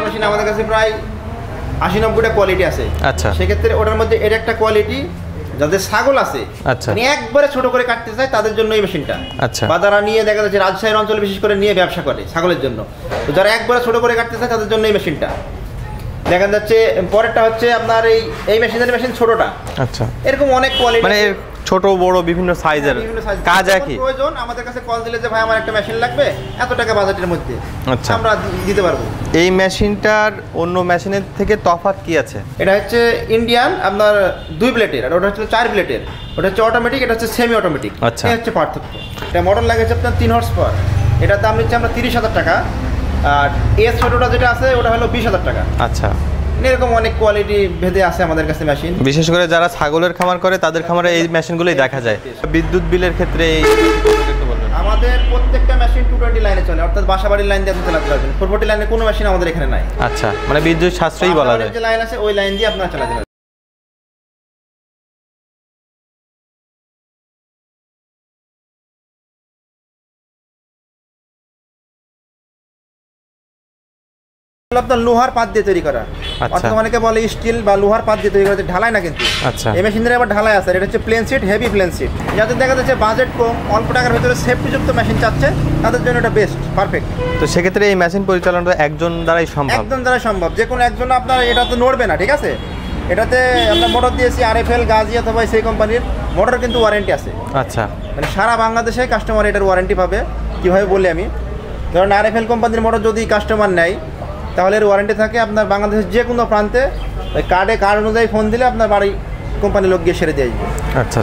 Machine আমাদের কাছে প্রায় 80-90টা কোয়ালিটি আছে। আচ্ছা, সেক্ষেত্রে ওটার মধ্যে এর একটা কোয়ালিটি, যাদের ছাগল আছে আচ্ছা, মানে একবারে ছোট করে কাটতে চায় তাদের জন্য এই মেশিনটা। আচ্ছা, বা যারা নিয়ে দেখা যাচ্ছে রাজশাহীর অঞ্চলে বিশেষ করে নিয়ে ব্যবসা করে ছাগলের জন্য, তো যারা একবারে ছোট করে কাটতে চায় তাদের জন্য এই মেশিনটা। দেখা যাচ্ছে পরেরটা হচ্ছে আপনার এই মেশিন ছোটটা। আচ্ছা, এরকম অনেক কোয়ালিটি, মানে ছোট বড় বিভিন্ন সাইজের কাজ একই। প্রয়োজন আমাদের কাছে কল দিলে যে ভাই আমার একটা মেশিন লাগবে এত টাকা বাজেটের মধ্যে, আচ্ছা, আমরা দিতে পারবো। এই মেশিনটার অন্য মেশিনের থেকে তফাৎ কি আছে? এটা হচ্ছে ইন্ডিয়ান আপনার 2 ব্লেডের, আর ওটা হচ্ছে 4 ব্লেডের। ওটা হচ্ছে অটোমেটিক, এটা হচ্ছে সেমি অটোমেটিক। আচ্ছা, এই হচ্ছে পার্থক্য। এটা মডেল লাগেছে আপনার 3 হর্স পাওয়ার, এটার দাম নিচ্ছে আমরা 30,000 টাকা। আর এস ছোটটা যেটা আছে ওটা হলো 20,000 টাকা। আচ্ছা, এরকম অনেক কোয়ালিটি ভেদে আছে আমাদের কাছে মেশিন। বিশেষ করে যারা ছাগলের খামার করে তাদের খামারে এই মেশিনগুলোই দেখা যায়। বিদ্যুৎ বিলের ক্ষেত্রে আমাদের প্রত্যেকটা মেশিন 220 লাইনে চলে, অর্থাৎ বাসাবাড়ির লাইন দিয়ে আপনি চালাতে পারবেন। 440 লাইনে কোনো মেশিন আমাদের এখানে নাই। আচ্ছা, মানে বিদ্যুৎ সাশ্রয়ী বলা যায়। যে লাইন আছে ওই লাইন দিয়ে আপনারা চালাতে পারবেন। আপনার লোহার পাত দিয়ে তৈরি করা, অর্থাৎ অনেকে বলে স্টিল বা লোহার পাত দিয়ে তৈরি করা, ঢালাই না কিন্তু। আচ্ছা, এই মেশিনের আবার ঢালাই আছে। এটা হচ্ছে plain sheet, heavy plain sheet. যাদের দেখা যাচ্ছে বাজেট কম, অল্প টাকার ভিতরে সেফটিযুক্ত মেশিন চাচ্ছে, তাদের জন্য এটা বেস্ট, পারফেক্ট। তো সেক্ষেত্রে এই মেশিন পরিচালনাটা একজন দ্বারাই সম্ভব? একজন দ্বারাই সম্ভব। যে কোনো একজন আপনার এটা তো নড়বে না, ঠিক আছে। এটাতে আমরা মোটর দিয়েছি RFL, গাজি অথবা সেই কোম্পানির মোটর, কিন্তু ওয়ারেন্টি আছে। আচ্ছা, মানে সারা বাংলাদেশে কাস্টমার এটার ওয়ারেন্টি পাবে। কীভাবে বলি আমি, ধরুন RFL কোম্পানির মোটর যদি কাস্টমার নেয় তাহলে এর ওয়ারেন্টি থাকে আপনার বাংলাদেশের যে কোনো প্রান্তে। ওই কার্ড অনুযায়ী ফোন দিলে আপনার বাড়ি কোম্পানির লোক গিয়ে সেরে দিয়ে আসবে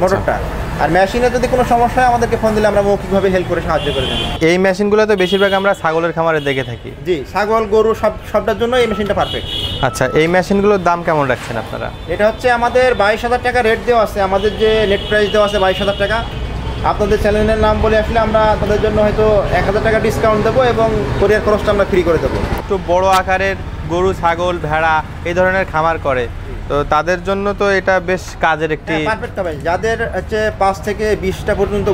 মোটরটা। আর মেশিনে যদি কোনো সমস্যা হয় আমাদেরকে ফোন দিলে আমরা মৌখিকভাবে হেল্প করে সাহায্য করে দেবো। এই মেশিনগুলো তো বেশিরভাগ আমরা ছাগলের খামারে দেখে থাকি। জি, ছাগল গরু সবটার জন্য এই মেশিনটা পারফেক্ট। আচ্ছা, এই মেশিনগুলোর দাম কেমন রাখছেন আপনারা? এটা হচ্ছে আমাদের 22,000 টাকা রেট দেওয়া আছে। আমাদের যে নেট প্রাইস দেওয়া আছে 22,000 টাকা। আপনাদের চ্যানেলের নাম বলে আসলে আমরা তাদের জন্য হয়তো 1,000 টাকা ডিসকাউন্ট দেবো এবং কোরিয়ার খরচটা আমরা ফ্রি করে দেবো। একটু বড় আকারের গরু, ছাগল, ভেড়া এই ধরনের খামার করে, তো তাদের জন্য তো এটা বেশ কাজের একটি পারফেক্ট হবে। যাদের হচ্ছে 5 থেকে 20টা পর্যন্ত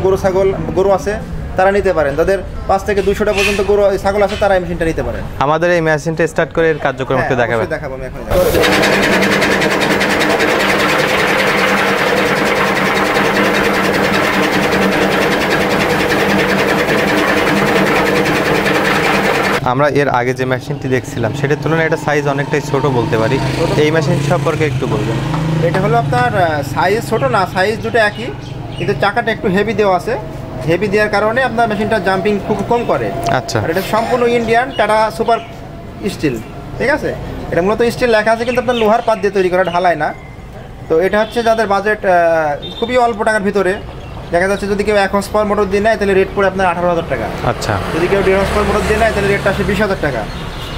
গরু আছে তারা নিতে পারেন। যাদের 5 থেকে 200টা পর্যন্ত ছাগল আছে তারা এই মেশিনটা নিতে পারেন। আমাদের এই মেশিনটা স্টার্ট করে এর কার্যক্রম একটু দেখাবো আমি এখন। আমরা এর আগে যে মেশিনটি দেখছিলাম সেটার তুলনায় এটা সাইজ অনেকটাই ছোট বলতে পারি। এই মেশিন সম্পর্কে একটু বলবেন। এটা হলো আপনার সাইজ ছোট না, সাইজ দুটো একই, কিন্তু চাকাটা একটু হেভি দেওয়া আছে। হেভি দেওয়ার কারণে আপনার মেশিনটা জাম্পিং খুব কম করে। আচ্ছা, আর এটা সম্পূর্ণ ইন্ডিয়ান টাটা সুপার স্টিল, ঠিক আছে। এটা মূলত স্টিল লেখা আছে, কিন্তু আপনার লোহার পাত দিয়ে তৈরি করা, ঢালাই না। তো এটা হচ্ছে যাদের বাজেট খুবই অল্প টাকার ভিতরে, দেখা যাচ্ছে যদি কেউ 1 হর্স পাওয়ার মোটর দিয়ে নেয় তাহলে রেট পড়ে আপনার 18,000 টাকা। আচ্ছা, যদি কেউ 1.5 হর্স পাওয়ার মোটর দিয়ে নেয় তাহলে রেটটা আসে 20,000 টাকা।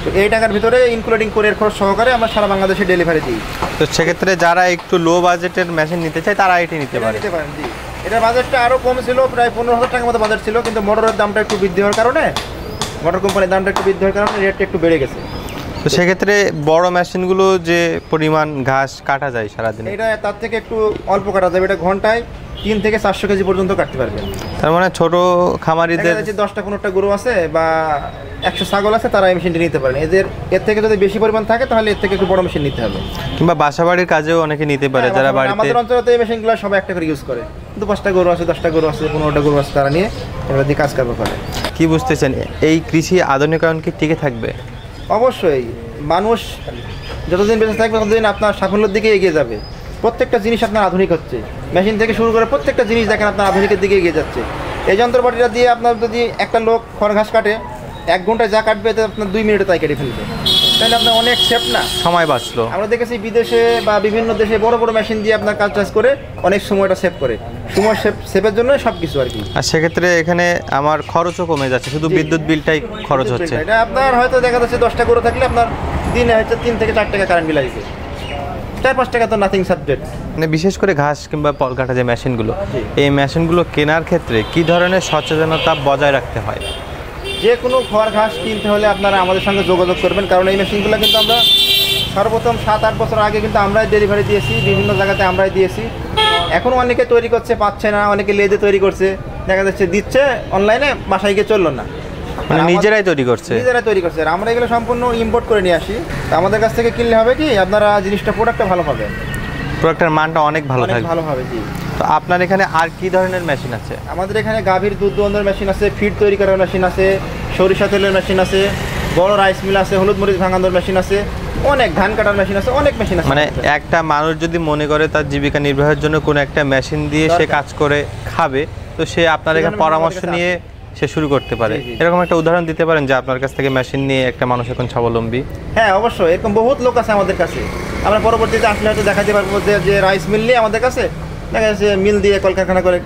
তো এই টাকার ভিতরে ইনক্লুডিং কোরিয়ার খরচ সহকারে আমরা সারা বাংলাদেশে ডেলিভারি দিই। তো সেক্ষেত্রে যারা একটু লো বাজেটের মেশিন নিতে চায় তারা এটি নিতে পারেন। জি, এটার বাজেটটা আরও কম ছিল, প্রায় 15,000 টাকার মতো বাজেট ছিল, কিন্তু মোটরের দামটা একটু বৃদ্ধি হওয়ার কারণে, মোটর কোম্পানির দামটা একটু বৃদ্ধি হওয়ার কারণে রেটটা একটু বেড়ে গেছে। তো সেক্ষেত্রে বড় মেশিনগুলো যে পরিমাণ ঘাস কাটা যায় সারাদিনে, এটা তার থেকে একটু অল্প কাটা যাবে। এটা ঘন্টায় 3 থেকে 400 কেজি পর্যন্ত কাটতে পারবেন। তার মানে ছোট খামারিদের 10টা 15টা গরু আছে বা 100 ছাগল আছে তারা এই মেশিনটি নিতে পারেন। এর থেকে যদি বেশি পরিমাণ থাকে তাহলে এর থেকে একটু বড় মেশিন নিতে হবে। কিংবা বাসাবাড়ির কাজেও অনেকে নিতে পারে যারা বাড়িতে। আমাদের অঞ্চলে তো এই মেশিনগুলো সবাই একটা করে ইউজ করে, 5টা গরু আছে, 10টা গরু আছে, 15টা গরু আছে, তারা নিয়ে এগুলো দিয়ে কাজ করবে করে। কি বুঝতেছেন, এই কৃষি আধুনিকায়ন কি টিকে থাকবে? অবশ্যই। মানুষ যতদিন বেঁচে থাকবে ততদিন আপনার সাফল্যের দিকে এগিয়ে যাবে। প্রত্যেকটা জিনিস আপনার আধুনিক হচ্ছে, মেশিন থেকে শুরু করে প্রত্যেকটা জিনিস দেখেন আপনার আধুনিকের দিকে এগিয়ে যাচ্ছে। এই যন্ত্রপাতিটা দিয়ে আপনার যদি একটা লোক খড় ঘাস কাটে 1 ঘন্টায় যা কাটবে তো আপনার 2 মিনিটে তাই কেটে ফেলবে, তাহলে আপনার অনেক সেফ না, সময় বাঁচলো। আমরা দেখেছি বিদেশে বা বিভিন্ন দেশে বড় বড় মেশিন দিয়ে আপনার কাজ টাজ করে অনেক সময়টা সেভ করে। সময় সেভের জন্য সব কিছু আর কি। আর সেক্ষেত্রে এখানে আমার খরচও কমে যাচ্ছে, শুধু বিদ্যুৎ বিলটাই খরচ হচ্ছে। এটা আপনার হয়তো দেখা যাচ্ছে 10টা গরু থাকলে আপনার দিনে হয়তো 3 থেকে 4 টাকা কারেন্ট বিল আসবে, 4-5 টাকা তো নাথিং সাবজেক্ট। মানে বিশেষ করে ঘাস কিংবা পল কাটা যে মেশিনগুলো, এই মেশিনগুলো কেনার ক্ষেত্রে কি ধরনের সচেতনতা বজায় রাখতে হয়? যে কোনো খড় ঘাস কিনতে হলে আপনারা আমাদের সঙ্গে যোগাযোগ করবেন, কারণ এই মেশিনগুলো কিন্তু আমরা সর্বপ্রথম 7-8 বছর আগে কিন্তু আমরাই ডেলিভারি দিয়েছি, বিভিন্ন জায়গাতে আমরাই দিয়েছি। এখনও অনেকে তৈরি করছে, পাচ্ছে না, অনেকে লেদে তৈরি করছে, দেখা যাচ্ছে দিচ্ছে অনলাইনে, বাসায় গিয়ে চললো না। মানে নিজেরাই তৈরি করছে? নিজেরাই তৈরি করছে। আর আমরা এগুলো সম্পূর্ণ ইম্পোর্ট করে নিয়ে আসি। তো আমাদের কাছ থেকে কিনলে হবে কি আপনারা জিনিসটা প্রোডাক্টটা ভালো পাবেন, প্রোডাক্টের মানটা অনেক ভালো থাকবে। ভালো হবে জি। তো আপনার এখানে আর কি ধরনের মেশিন আছে? আমাদের এখানে গাভীর দুধ দোয়ানোর মেশিন আছে, ফিড তৈরি করার মেশিন আছে, সরিষা তেলের মেশিন আছে, বড় রাইস মিল আছে, হলুদ মরিচ ভাঙানোর মেশিন আছে, অনেক ধান কাটার মেশিন আছে, অনেক মেশিন আছে। মানে একটা মানুষ যদি মনে করে তার জীবিকা নির্বাহের জন্য কোনো একটা মেশিন দিয়ে সে কাজ করে খাবে, তো সে আপনার এখানে পরামর্শ নিয়ে সে শুরু করতে পারে। এরকম একটা উদাহরণ দিতে পারেন যে আপনার কাছ থেকে মেশিন নিয়ে একটা মানুষ এখন স্বাবলম্বী? হ্যাঁ অবশ্যই, এরকম বহুত লোক আছে আমাদের কাছে। আমরা পরবর্তীতে আসলে হয়তো দেখাতে পারবো যে রাইস মিল নিয়ে আমাদের কাছে দেখা যাচ্ছে মিল দিয়ে কলকারখানা করে